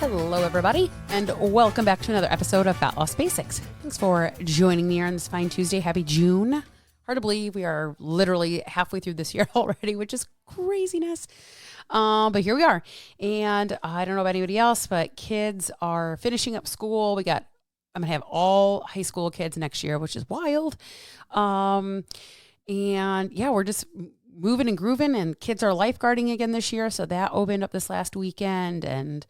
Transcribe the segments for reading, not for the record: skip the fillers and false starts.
Hello, everybody, and welcome back to another episode of Fat Loss Basics. Thanks for joining me on this fine Tuesday. Happy June. Hard to believe we are literally halfway through this year already, which is craziness. But here we are. And I don't know about anybody else, but kids are finishing up school. I'm going to have all high school kids next year, which is wild. And yeah, we're just moving and grooving, and kids are lifeguarding again this year. So that opened up this last weekend, and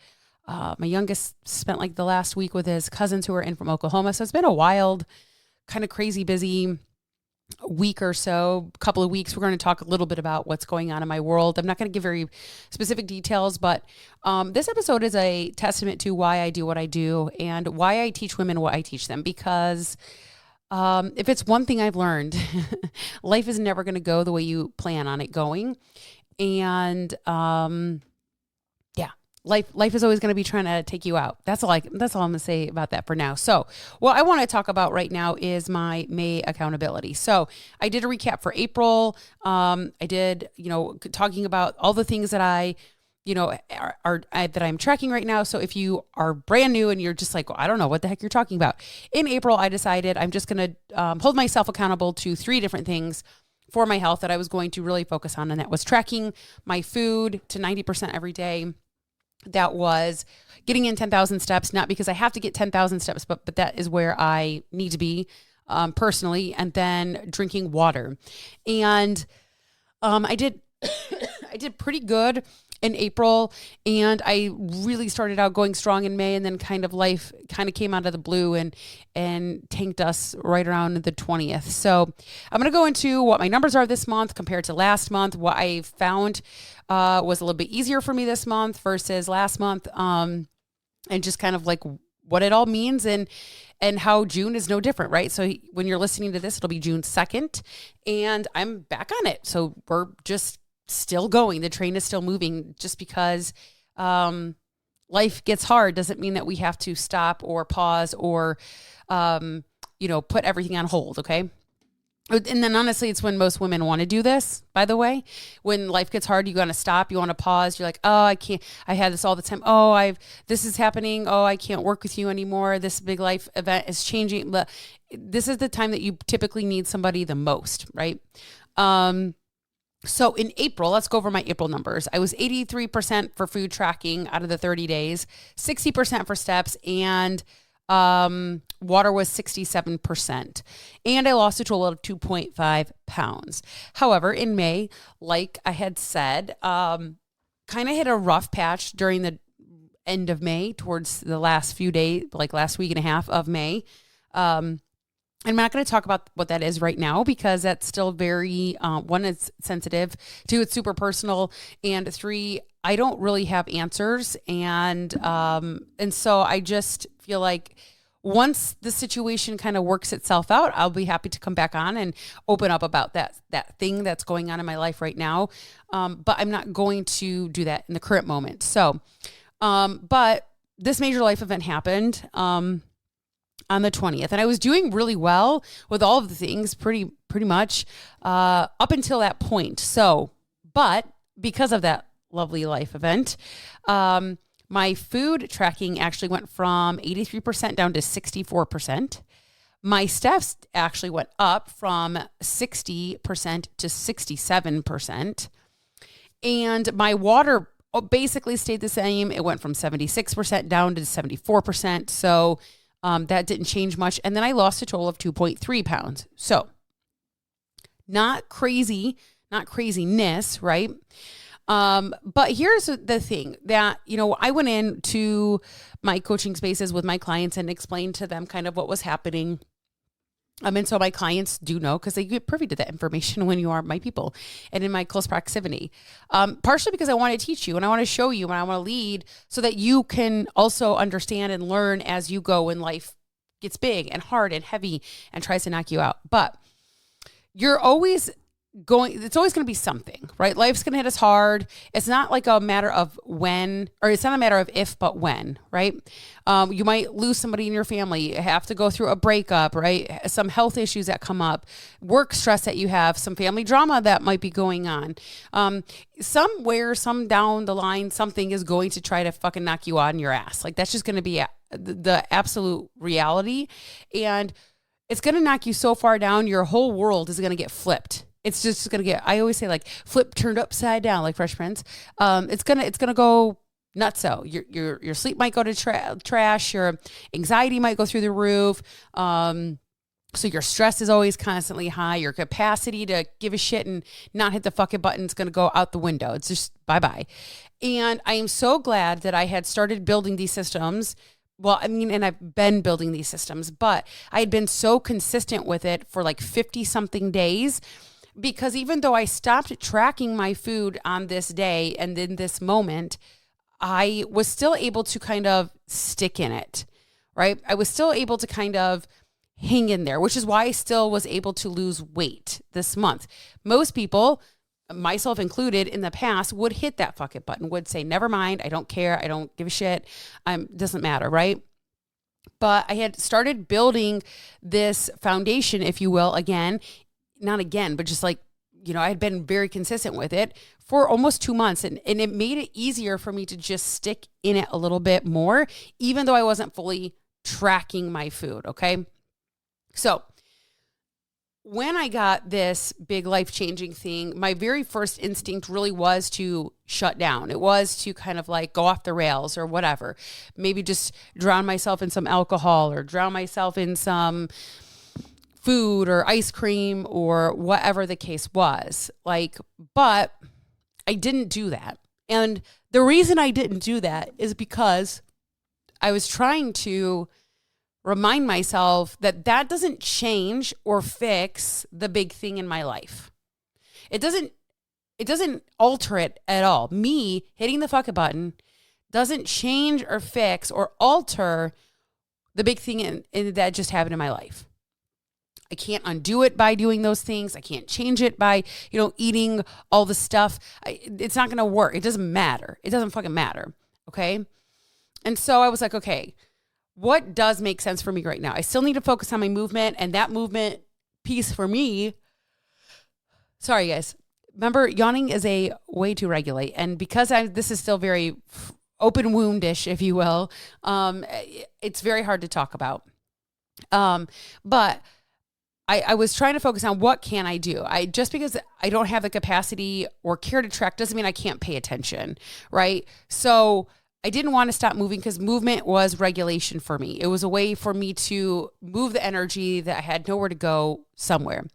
my youngest spent like the last week with his cousins who are in from Oklahoma. So it's been a wild, kind of crazy, busy week or so, couple of weeks. We're going to talk a little bit about what's going on in my world. I'm not going to give very specific details, but this episode is a testament to why I do what I do and why I teach women what I teach them. Because if it's one thing I've learned, life is never going to go the way you plan on it going. And Life is always going to be trying to take you out. That's all I'm going to say about that for now. So what I want to talk about right now is my May accountability. So I did a recap for April. I did, talking about all the things that I that I'm tracking right now. So if you are brand new and you're just like, well, I don't know what the heck you're talking about. In April, I decided I'm just going to hold myself accountable to 3 different things for my health that I was going to really focus on. And that was tracking my food to 90% every day. That was getting in 10,000 steps, not because I have to get 10,000 steps, but that is where I need to be personally. And then drinking water. And I did pretty good in April, and I really started out going strong in May, and then life came out of the blue and tanked us right around the 20th. So I'm going to go into what my numbers are this month compared to last month, what I found was a little bit easier for me this month versus last month, and just kind of like what it all means and how June is no different, right? So when you're listening to this, it'll be June 2nd, and I'm back on it. So we're just still going. The train is still moving. Just because life gets hard doesn't mean that we have to stop or pause or, put everything on hold, okay? And then honestly, it's when most women want to do this, by the way. When life gets hard, you want to stop, you want to pause. You're like, oh, I can't, I had this all the time. Oh, this is happening. Oh, I can't work with you anymore. This big life event is changing. But this is the time that you typically need somebody the most, right? So in April, let's go over my April numbers. I was 83% for food tracking out of the 30 days, 60% for steps, and water was 67%. And I lost a total of 2.5 pounds. However, in May, like I had said, kind of hit a rough patch during the end of May towards the last few days, like last week and a half of May. I'm not going to talk about what that is right now because that's still very, one, it's sensitive, 2, it's super personal, and 3, I don't really have answers. And so I just feel like once the situation kind of works itself out, I'll be happy to come back on and open up about that thing that's going on in my life right now. But I'm not going to do that in the current moment. So, but this major life event happened, on the 20th. And I was doing really well with all of the things pretty much up until that point. So, but because of that lovely life event, my food tracking actually went from 83% down to 64%. My steps actually went up from 60% to 67%. And my water basically stayed the same. It went from 76% down to 74%. So that didn't change much. And then I lost a total of 2.3 pounds. So not craziness, right? But here's the thing that, I went into my coaching spaces with my clients and explained to them kind of what was happening. And so my clients do know because they get privy to that information when you are my people and in my close proximity. Partially because I want to teach you and I want to show you and I want to lead so that you can also understand and learn as you go when life gets big and hard and heavy and tries to knock you out. But you're always it's always going to be something, right? Life's going to hit us hard. It's not like a matter of when, or it's not a matter of if, but when, right? You might lose somebody in your family, have to go through a breakup, right? Some health issues that come up, work stress that you have, some family drama that might be going on. Somewhere, some down the line, something is going to try to fucking knock you on your ass. Like that's just going to be the absolute reality. And it's going to knock you so far down, your whole world is going to get flipped. It's just going to get, I always say like flip turned upside down, like Fresh Prince. It's going to go nutso. Your sleep might go to trash. Your anxiety might go through the roof. So your stress is always constantly high. Your capacity to give a shit and not hit the fucking button is going to go out the window. It's just bye-bye. And I am so glad that I had started building these systems. Well, I mean, and I've been building these systems, but I had been so consistent with it for like 50 something days. Because even though I stopped tracking my food on this day and in this moment, I was still able to kind of stick in it, right? I was still able to kind of hang in there, which is why I still was able to lose weight this month. Most people, myself included, in the past would hit that fuck it button, would say, never mind, I don't care, I don't give a shit, doesn't matter, right? But I had started building this foundation, if you will, not again, but just like, I had been very consistent with it for almost 2 months. And it made it easier for me to just stick in it a little bit more, even though I wasn't fully tracking my food. Okay. So when I got this big life-changing thing, my very first instinct really was to shut down. It was to kind of like go off the rails or whatever. Maybe just drown myself in some alcohol or drown myself in some food or ice cream or whatever the case was. But I didn't do that. And the reason I didn't do that is because I was trying to remind myself that doesn't change or fix the big thing in my life. It doesn't alter it at all. Me hitting the fuck it button doesn't change or fix or alter the big thing that just happened in my life. I can't undo it by doing those things. I can't change it by, eating all the stuff. It's not going to work. It doesn't matter. It doesn't fucking matter. Okay. And so I was like, okay, what does make sense for me right now? I still need to focus on my movement, and that movement piece for me. Sorry, guys. Remember, yawning is a way to regulate. And because this is still very open woundish, if you will, it's very hard to talk about. But I was trying to focus on what can I do. Just because I don't have the capacity or care to track doesn't mean I can't pay attention, right? So I didn't want to stop moving because movement was regulation for me. It was a way for me to move the energy that I had nowhere to go somewhere,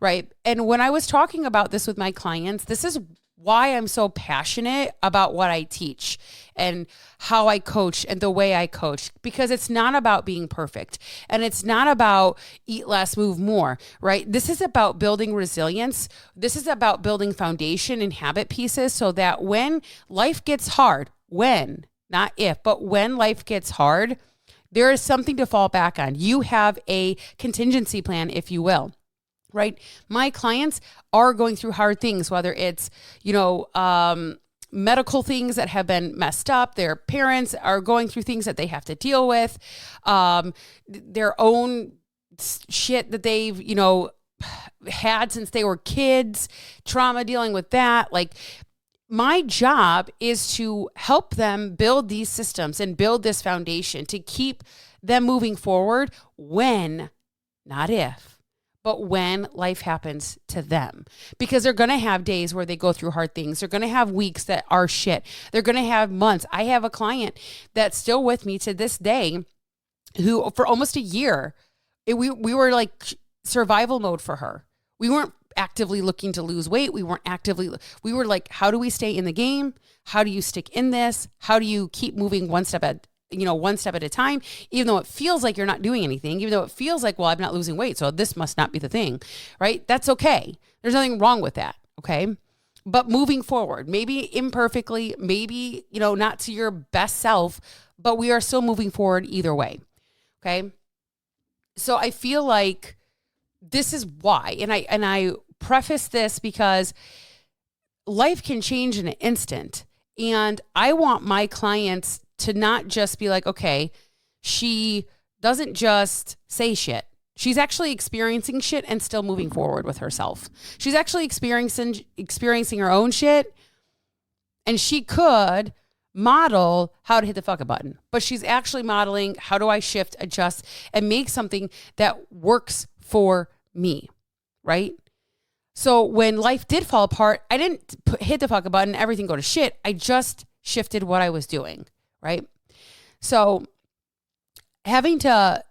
right? And when I was talking about this with my clients, this is why I'm so passionate about what I teach and how I coach and the way I coach, because it's not about being perfect and it's not about eat less, move more, right? This is about building resilience. This is about building foundation and habit pieces so that when life gets hard, not if, but when life gets hard, there is something to fall back on. You have a contingency plan, if you will. Right? My clients are going through hard things, whether it's, medical things that have been messed up. Their parents are going through things that they have to deal with, their own shit that they've, had since they were kids, trauma, dealing with that. My job is to help them build these systems and build this foundation to keep them moving forward when, not if, but when life happens to them. Because they're going to have days where they go through hard things. They're going to have weeks that are shit. They're going to have months. I have a client that's still with me to this day who for almost a year, we were like survival mode for her. We weren't actively looking to lose weight. We were like, how do we stay in the game? How do you stick in this? How do you keep moving one step at a time, even though it feels like you're not doing anything, even though it feels like, well, I'm not losing weight, so this must not be the thing, right? That's okay. There's nothing wrong with that, okay? But moving forward, maybe imperfectly, maybe, not to your best self, but we are still moving forward either way, okay? So I feel like this is why, and I preface this because life can change in an instant. And I want my clients to not just be like, okay, she doesn't just say shit. She's actually experiencing shit and still moving forward with herself. She's actually experiencing her own shit, and she could model how to hit the fuck up button, but she's actually modeling how do I shift, adjust, and make something that works for me, right? So when life did fall apart, I didn't hit the fuck up button, everything go to shit. I just shifted what I was doing, right? So having the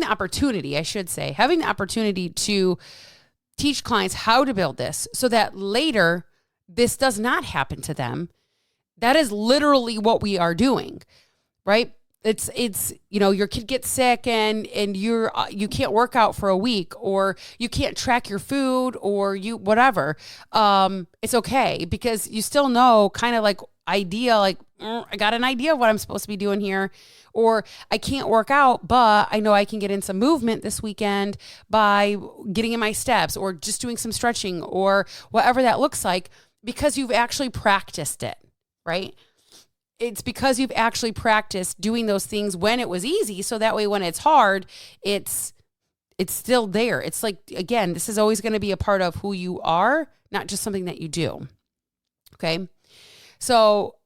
opportunity, I should say, having the opportunity to teach clients how to build this so that later this does not happen to them. That is literally what we are doing, right? It's your kid gets sick and you can't work out for a week, or you can't track your food, or you whatever. It's okay because you still know kind of like I got an idea of what I'm supposed to be doing here. Or I can't work out, but I know I can get in some movement this weekend by getting in my steps or just doing some stretching or whatever that looks like, because you've actually practiced it, right? It's because you've actually practiced doing those things when it was easy. So that way, when it's hard, it's still there. It's like, again, this is always going to be a part of who you are, not just something that you do. Okay. So,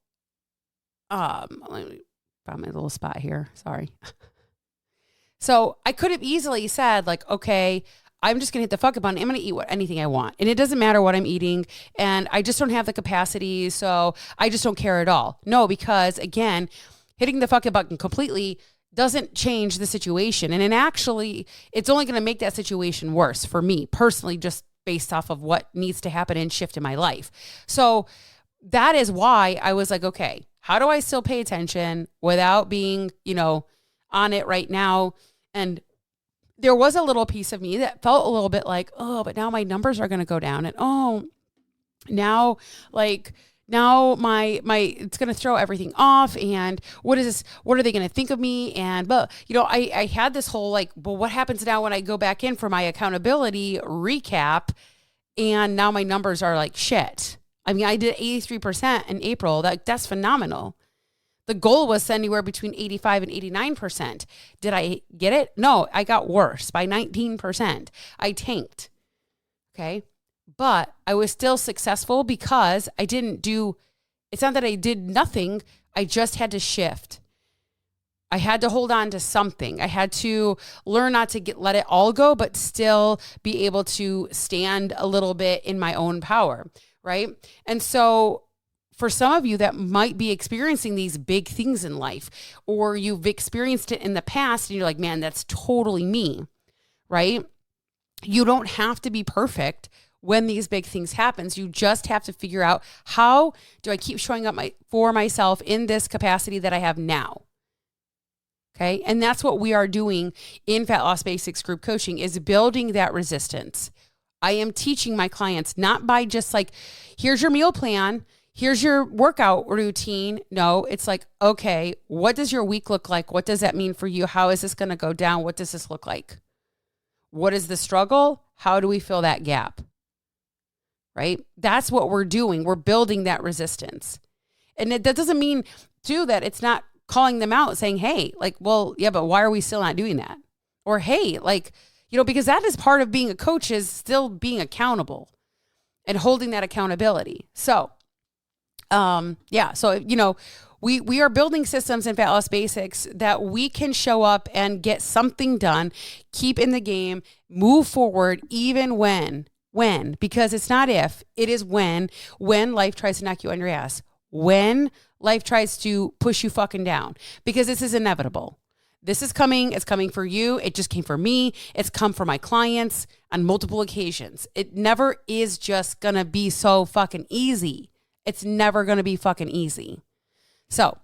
let me found my little spot here. Sorry. So I could have easily said like, okay, I'm just going to hit the fuck up button. I'm going to eat anything I want. And it doesn't matter what I'm eating. And I just don't have the capacity. So I just don't care at all. No, because again, hitting the fuck up button completely doesn't change the situation. And it's only going to make that situation worse for me personally, just based off of what needs to happen and shift in my life. So that is why I was like, okay, how do I still pay attention without being, on it right now? And there was a little piece of me that felt a little bit like, oh, but now my numbers are going to go down. And now my it's going to throw everything off. And what is this? What are they going to think of me? And, but I had this whole like, well, what happens now when I go back in for my accountability recap? And now my numbers are like shit. I mean, I did 83% in April. That's phenomenal. The goal was anywhere between 85 and 89%. Did I get it? No, I got worse by 19%. I tanked. Okay. But I was still successful because it's not that I did nothing. I just had to shift. I had to hold on to something. I had to learn not to let it all go, but still be able to stand a little bit in my own power. Right. And so for some of you that might be experiencing these big things in life, or you've experienced it in the past and you're like, man, that's totally me. Right. You don't have to be perfect when these big things happen. You just have to figure out, how do I keep showing up for myself in this capacity that I have now? Okay. And that's what we are doing in Fat Loss Basics group coaching, is building that resistance. I am teaching my clients not by just like, here's your meal plan, here's your workout routine. No, it's like, okay, what does your week look like? What does that mean for you? How is this going to go down? What does this look like? What is the struggle? How do we fill that gap? Right? That's what we're doing. We're building that resistance. And that doesn't mean too that it's not calling them out saying, hey, like, well, yeah, but why are we still not doing that? Or, hey, like, because that is part of being a coach, is still being accountable and holding that accountability. So, we are building systems in Fat Loss Basics that we can show up and get something done, keep in the game, move forward, even when, because it's not if, it is when life tries to knock you on your ass, when life tries to push you fucking down, because this is inevitable. This is coming. It's coming for you. It just came for me. It's come for my clients on multiple occasions. It never is just going to be so fucking easy. It's never going to be fucking easy. So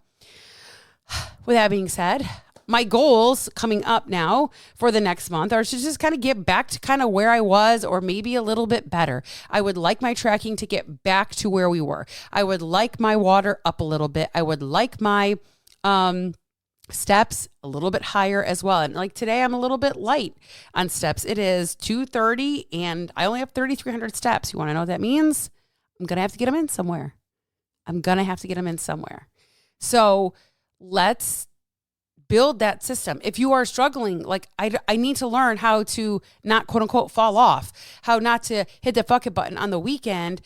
with that being said, my goals coming up now for the next month are to just kind of get back to kind of where I was, or maybe a little bit better. I would like my tracking to get back to where we were. I would like my water up a little bit. I would like my, Steps a little bit higher as well. And like today, I'm a little bit light on steps. It is 2:30 and I only have 3,300 steps. You want to know what that means? I'm going to have to get them in somewhere. So let's build that system. If you are struggling, like I need to learn how to not quote unquote fall off, how not to hit the fuck it button on the weekend.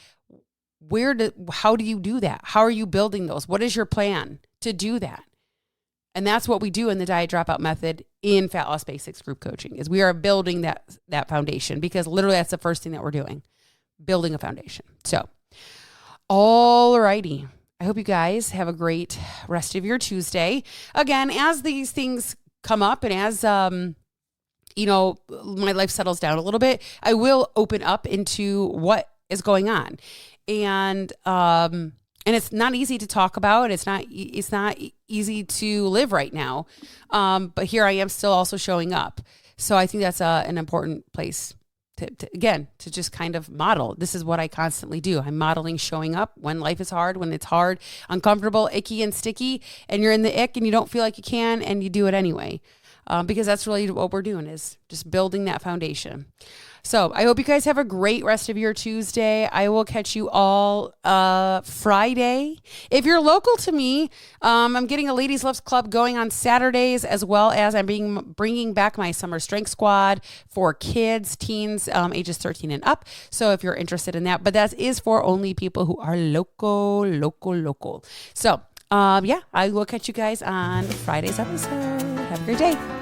How do you do that? How are you building those? What is your plan to do that? And that's what we do in the Diet Dropout Method in Fat Loss Basics group coaching is we are building that foundation, because literally that's the first thing that we're doing, building a foundation. So, all righty. I hope you guys have a great rest of your Tuesday. Again, as these things come up and as, my life settles down a little bit, I will open up into what is going on. And it's not easy to talk about. It's not easy to live right now. But here I am still also showing up. So I think that's an important place to just kind of model. This is what I constantly do. I'm modeling showing up when life is hard, when it's hard, uncomfortable, icky and sticky, and you're in the ick and you don't feel like you can, and you do it anyway. Because that's really what we're doing, is just building that foundation. So I hope you guys have a great rest of your Tuesday. I will catch you all Friday. If you're local to me, I'm getting a Ladies Lifts Club going on Saturdays, as well as I'm bringing back my Summer Strength Squad for kids, teens, ages 13 and up. So if you're interested in that, but that is for only people who are local. So I will catch you guys on Friday's episode. Have a great day.